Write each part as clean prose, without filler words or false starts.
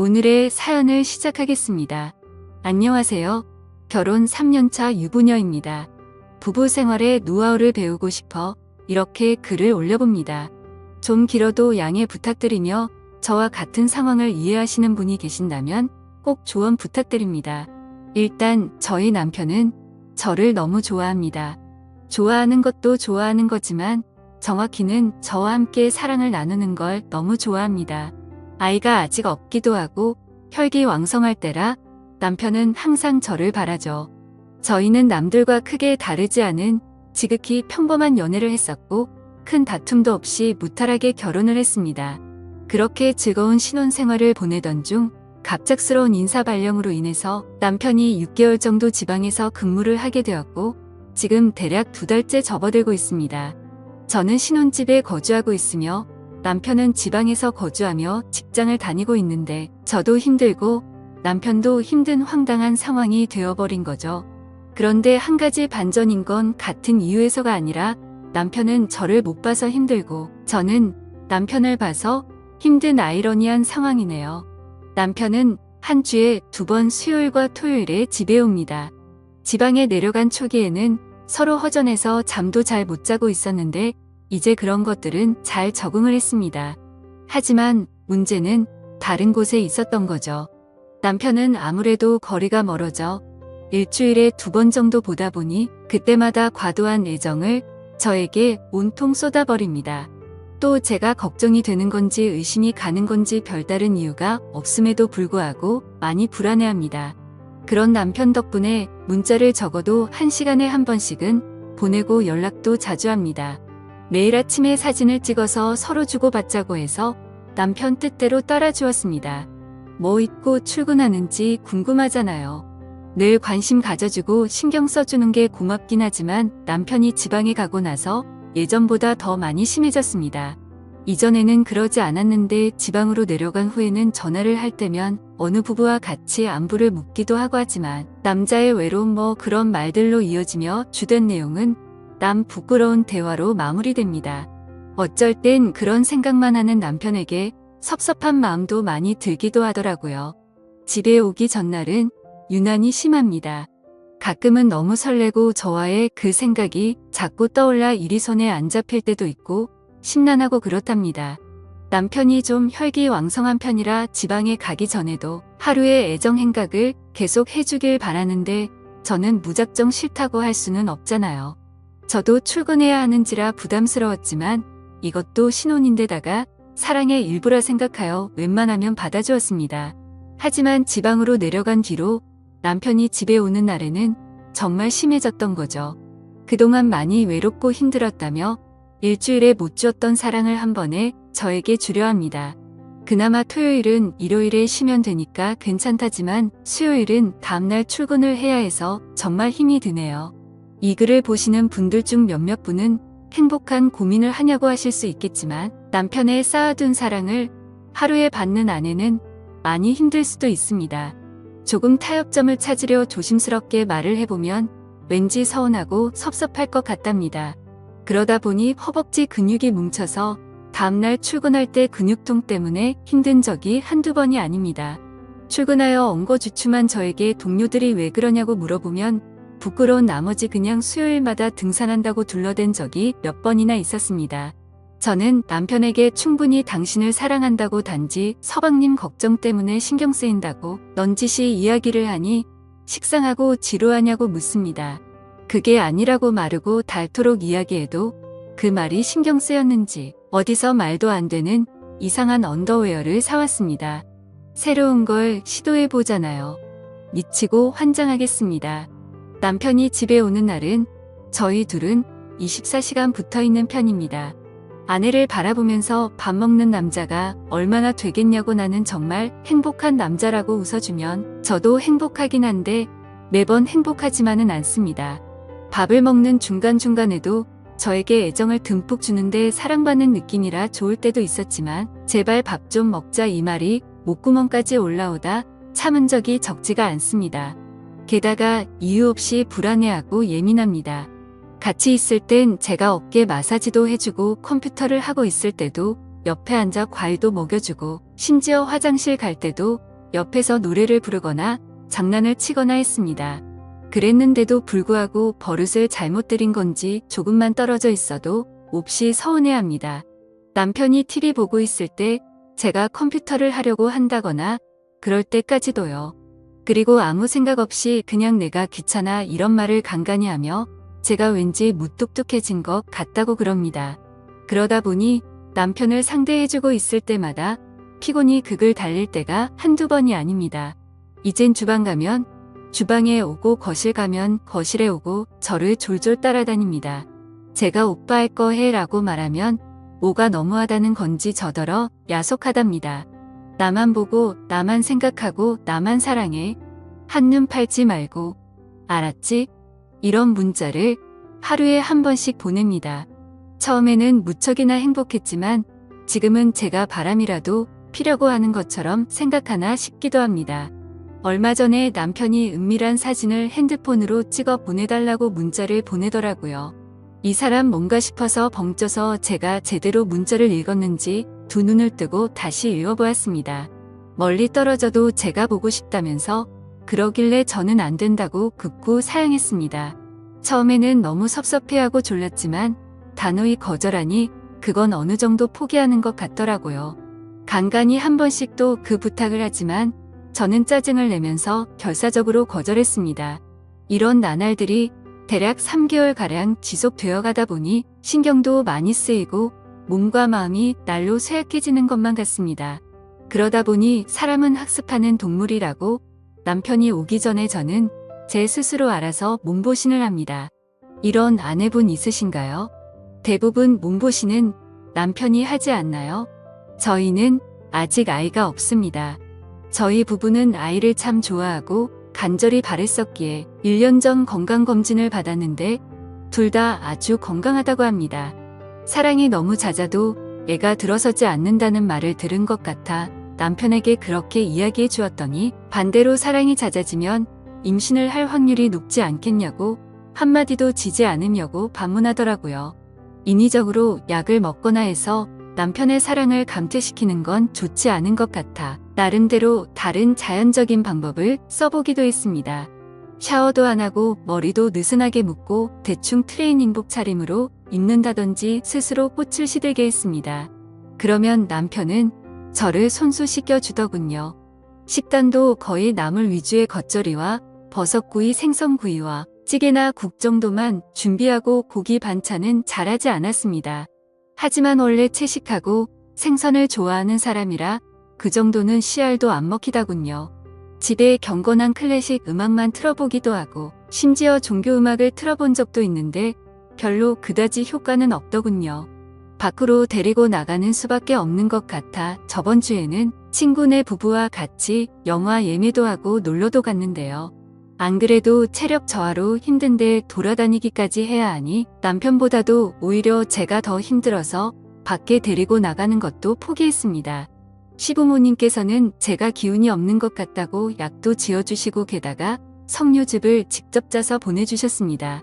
오늘의 사연을 시작하겠습니다. 안녕하세요. 결혼 3년차 유부녀입니다. 부부 생활의 노하우를 배우고 싶어 이렇게 글을 올려봅니다. 좀 길어도 양해 부탁드리며 저와 같은 상황을 이해하시는 분이 계신다면 꼭 조언 부탁드립니다. 일단 저희 남편은 저를 너무 좋아합니다. 좋아하는 것도 좋아하는 거지만 정확히는 저와 함께 사랑을 나누는 걸 너무 좋아합니다. 아이가 아직 없기도 하고 혈기왕성할 때라 남편은 항상 저를 바라죠. 저희는 남들과 크게 다르지 않은 지극히 평범한 연애를 했었고 큰 다툼도 없이 무탈하게 결혼을 했습니다. 그렇게 즐거운 신혼생활을 보내던 중 갑작스러운 인사발령으로 인해서 남편이 6개월 정도 지방에서 근무를 하게 되었고 지금 대략 2달째 접어들고 있습니다. 저는 신혼집에 거주하고 있으며 남편은 지방에서 거주하며 직장을 다니고 있는데 저도 힘들고 남편도 힘든 황당한 상황이 되어버린 거죠. 그런데 한 가지 반전인 건 같은 이유에서가 아니라 남편은 저를 못 봐서 힘들고 저는 남편을 봐서 힘든 아이러니한 상황이네요. 남편은 한 주에 2번 수요일과 토요일에 집에 옵니다. 지방에 내려간 초기에는 서로 허전해서 잠도 잘 못 자고 있었는데 이제 그런 것들은 잘 적응을 했습니다. 하지만 문제는 다른 곳에 있었던 거죠. 남편은 아무래도 거리가 멀어져 일주일에 2번 정도 보다 보니 그때마다 과도한 애정을 저에게 온통 쏟아버립니다. 또 제가 걱정이 되는 건지 의심이 가는 건지 별다른 이유가 없음에도 불구하고 많이 불안해합니다. 그런 남편 덕분에 문자를 적어도 1시간에 한 번씩은 보내고 연락도 자주 합니다. 매일 아침에 사진을 찍어서 서로 주고받자고 해서 남편 뜻대로 따라주었습니다. 뭐 입고 출근하는지 궁금하잖아요. 늘 관심 가져주고 신경 써주는 게 고맙긴 하지만 남편이 지방에 가고 나서 예전보다 더 많이 심해졌습니다. 이전에는 그러지 않았는데 지방으로 내려간 후에는 전화를 할 때면 어느 부부와 같이 안부를 묻기도 하고 하지만 남자의 외로움 뭐 그런 말들로 이어지며 주된 내용은 남 부끄러운 대화로 마무리됩니다. 어쩔 땐 그런 생각만 하는 남편에게 섭섭한 마음도 많이 들기도 하더라고요. 집에 오기 전날은 유난히 심합니다. 가끔은 너무 설레고 저와의 그 생각이 자꾸 떠올라 일이 손에 안 잡힐 때도 있고 심란하고 그렇답니다. 남편이 좀 혈기왕성한 편이라 지방에 가기 전에도 하루의 애정 행각을 계속 해주길 바라는데 저는 무작정 싫다고 할 수는 없잖아요. 저도 출근해야 하는지라 부담스러웠지만 이것도 신혼인데다가 사랑의 일부라 생각하여 웬만하면 받아주었습니다. 하지만 지방으로 내려간 뒤로 남편이 집에 오는 날에는 정말 심해졌던 거죠. 그동안 많이 외롭고 힘들었다며 일주일에 못 주었던 사랑을 한 번에 저에게 주려 합니다. 그나마 토요일은 일요일에 쉬면 되니까 괜찮다지만 수요일은 다음날 출근을 해야 해서 정말 힘이 드네요. 이 글을 보시는 분들 중 몇몇 분은 행복한 고민을 하냐고 하실 수 있겠지만 남편의 쌓아둔 사랑을 하루에 받는 아내는 많이 힘들 수도 있습니다. 조금 타협점을 찾으려 조심스럽게 말을 해보면 왠지 서운하고 섭섭할 것 같답니다. 그러다 보니 허벅지 근육이 뭉쳐서 다음날 출근할 때 근육통 때문에 힘든 적이 한두 번이 아닙니다. 출근하여 엉거주춤한 저에게 동료들이 왜 그러냐고 물어보면 부끄러운 나머지 그냥 수요일마다 등산한다고 둘러댄 적이 몇 번이나 있었습니다. 저는 남편에게 충분히 당신을 사랑한다고 단지 서방님 걱정 때문에 신경 쓰인다고 넌지시 이야기를 하니 식상하고 지루하냐고 묻습니다. 그게 아니라고 마르고 닳도록 이야기해도 그 말이 신경 쓰였는지 어디서 말도 안 되는 이상한 언더웨어를 사왔습니다. 새로운 걸 시도해보잖아요. 미치고 환장하겠습니다. 남편이 집에 오는 날은 저희 둘은 24시간 붙어있는 편입니다. 아내를 바라보면서 밥 먹는 남자가 얼마나 되겠냐고 나는 정말 행복한 남자라고 웃어주면 저도 행복하긴 한데 매번 행복하지만은 않습니다. 밥을 먹는 중간중간에도 저에게 애정을 듬뿍 주는데 사랑받는 느낌이라 좋을 때도 있었지만 제발 밥 좀 먹자 이 말이 목구멍까지 올라오다 참은 적이 적지가 않습니다. 게다가 이유 없이 불안해하고 예민합니다. 같이 있을 땐 제가 어깨 마사지도 해주고 컴퓨터를 하고 있을 때도 옆에 앉아 과일도 먹여주고 심지어 화장실 갈 때도 옆에서 노래를 부르거나 장난을 치거나 했습니다. 그랬는데도 불구하고 버릇을 잘못 들인 건지 조금만 떨어져 있어도 몹시 서운해합니다. 남편이 TV 보고 있을 때 제가 컴퓨터를 하려고 한다거나 그럴 때까지도요. 그리고 아무 생각 없이 그냥 내가 귀찮아 이런 말을 간간히 하며 제가 왠지 무뚝뚝해진 것 같다고 그럽니다. 그러다 보니 남편을 상대해주고 있을 때마다 피곤이 극을 달릴 때가 한두 번이 아닙니다. 이젠 주방 가면 주방에 오고 거실 가면 거실에 오고 저를 졸졸 따라다닙니다. 제가 오빠 할 거 해 라고 말하면 뭐가 너무하다는 건지 저더러 야속하답니다. 나만 보고 나만 생각하고 나만 사랑해. 한눈 팔지 말고. 알았지? 이런 문자를 하루에 한 번씩 보냅니다. 처음에는 무척이나 행복했지만 지금은 제가 바람이라도 피려고 하는 것처럼 생각하나 싶기도 합니다. 얼마 전에 남편이 은밀한 사진을 핸드폰으로 찍어 보내달라고 문자를 보내더라고요. 이 사람 뭔가 싶어서 벙쪄서 제가 제대로 문자를 읽었는지 두 눈을 뜨고 다시 읽어보았습니다. 멀리 떨어져도 제가 보고 싶다면서 그러길래 저는 안 된다고 극구 사양했습니다. 처음에는 너무 섭섭해하고 졸랐지만 단호히 거절하니 그건 어느 정도 포기하는 것 같더라고요. 간간히 한 번씩 또 그 부탁을 하지만 저는 짜증을 내면서 결사적으로 거절했습니다. 이런 나날들이 대략 3개월가량 지속되어 가다 보니 신경도 많이 쓰이고 몸과 마음이 날로 쇠약해지는 것만 같습니다. 그러다 보니 사람은 학습하는 동물이라고 남편이 오기 전에 저는 제 스스로 알아서 몸보신을 합니다. 이런 아내분 있으신가요? 대부분 몸보신은 남편이 하지 않나요? 저희는 아직 아이가 없습니다. 저희 부부는 아이를 참 좋아하고 간절히 바랬었기에 1년 전 건강검진을 받았는데 둘 다 아주 건강하다고 합니다. 사랑이 너무 잦아도 애가 들어서지 않는다는 말을 들은 것 같아 남편에게 그렇게 이야기해 주었더니 반대로 사랑이 잦아지면 임신을 할 확률이 높지 않겠냐고 한마디도 지지 않으려고 반문하더라고요. 인위적으로 약을 먹거나 해서 남편의 사랑을 감퇴시키는 건 좋지 않은 것 같아 나름대로 다른 자연적인 방법을 써보기도 했습니다. 샤워도 안 하고 머리도 느슨하게 묶고 대충 트레이닝복 차림으로 입는다든지 스스로 꽃을 시들게 했습니다. 그러면 남편은 저를 손수 씻겨주더군요. 식단도 거의 나물 위주의 겉절이와 버섯구이, 생선구이와 찌개나 국 정도만 준비하고 고기 반찬은 잘하지 않았습니다. 하지만 원래 채식하고 생선을 좋아하는 사람이라 그 정도는 씨알도 안 먹히더군요. 집에 경건한 클래식 음악만 틀어보기도 하고 심지어 종교음악을 틀어본 적도 있는데 별로 그다지 효과는 없더군요. 밖으로 데리고 나가는 수밖에 없는 것 같아 저번 주에는 친구네 부부와 같이 영화 예매도 하고 놀러도 갔는데요. 안 그래도 체력 저하로 힘든데 돌아다니기까지 해야 하니 남편보다도 오히려 제가 더 힘들어서 밖에 데리고 나가는 것도 포기했습니다. 시부모님께서는 제가 기운이 없는 것 같다고 약도 지어주시고 게다가 석류즙을 직접 짜서 보내주셨습니다.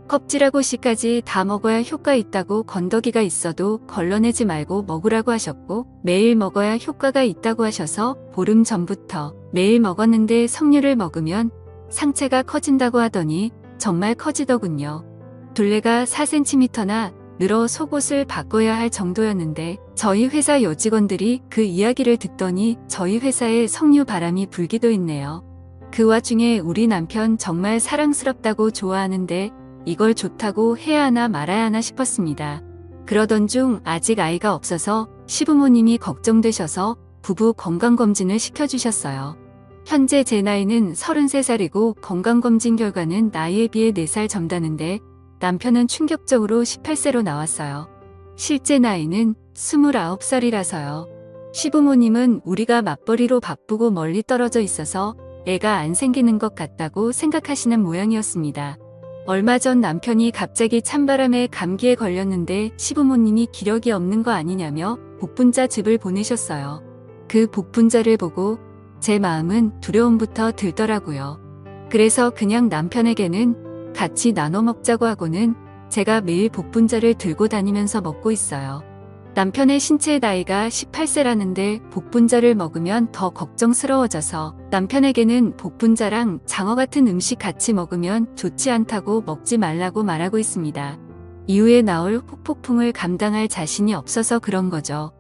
껍질하고 씨까지 다 먹어야 효과 있다고 건더기가 있어도 걸러내지 말고 먹으라고 하셨고 매일 먹어야 효과가 있다고 하셔서 보름 전부터 매일 먹었는데 석류를 먹으면 상체가 커진다고 하더니 정말 커지더군요. 둘레가 4cm나 늘어 속옷을 바꿔야 할 정도였는데 저희 회사 여직원들이 그 이야기를 듣더니 저희 회사에 석류 바람이 불기도 했네요. 그 와중에 우리 남편 정말 사랑스럽다고 좋아하는데 이걸 좋다고 해야 하나 말아야 하나 싶었습니다. 그러던 중 아직 아이가 없어서 시부모님이 걱정되셔서 부부 건강검진을 시켜주셨어요. 현재 제 나이는 33살이고 건강검진 결과는 나이에 비해 4살 젊다는데 남편은 충격적으로 18세로 나왔어요. 실제 나이는 29살이라서요. 시부모님은 우리가 맞벌이로 바쁘고 멀리 떨어져 있어서 애가 안 생기는 것 같다고 생각하시는 모양이었습니다. 얼마 전 남편이 갑자기 찬바람에 감기에 걸렸는데 시부모님이 기력이 없는 거 아니냐며 복분자 즙을 보내셨어요. 그 복분자를 보고 제 마음은 두려움부터 들더라고요. 그래서 그냥 남편에게는 같이 나눠 먹자고 하고는 제가 매일 복분자를 들고 다니면서 먹고 있어요. 남편의 신체 나이가 18세라는데 복분자를 먹으면 더 걱정스러워져서 남편에게는 복분자랑 장어 같은 음식 같이 먹으면 좋지 않다고 먹지 말라고 말하고 있습니다. 이후에 나올 후폭풍을 감당할 자신이 없어서 그런 거죠.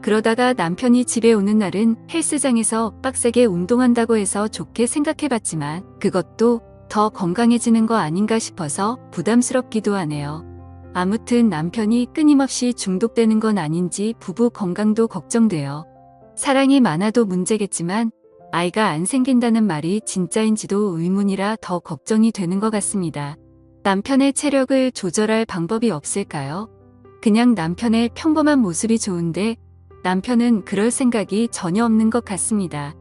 그러다가 남편이 집에 오는 날은 헬스장에서 빡세게 운동한다고 해서 좋게 생각해봤지만 그것도 더 건강해지는 거 아닌가 싶어서 부담스럽기도 하네요. 아무튼 남편이 끊임없이 중독되는 건 아닌지 부부 건강도 걱정돼요. 사랑이 많아도 문제겠지만 아이가 안 생긴다는 말이 진짜인지도 의문이라 더 걱정이 되는 것 같습니다. 남편의 체력을 조절할 방법이 없을까요? 그냥 남편의 평범한 모습이 좋은데 남편은 그럴 생각이 전혀 없는 것 같습니다.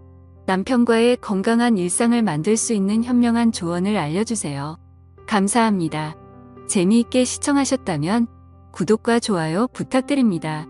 남편과의 건강한 일상을 만들 수 있는 현명한 조언을 알려주세요. 감사합니다. 재미있게 시청하셨다면 구독과 좋아요 부탁드립니다.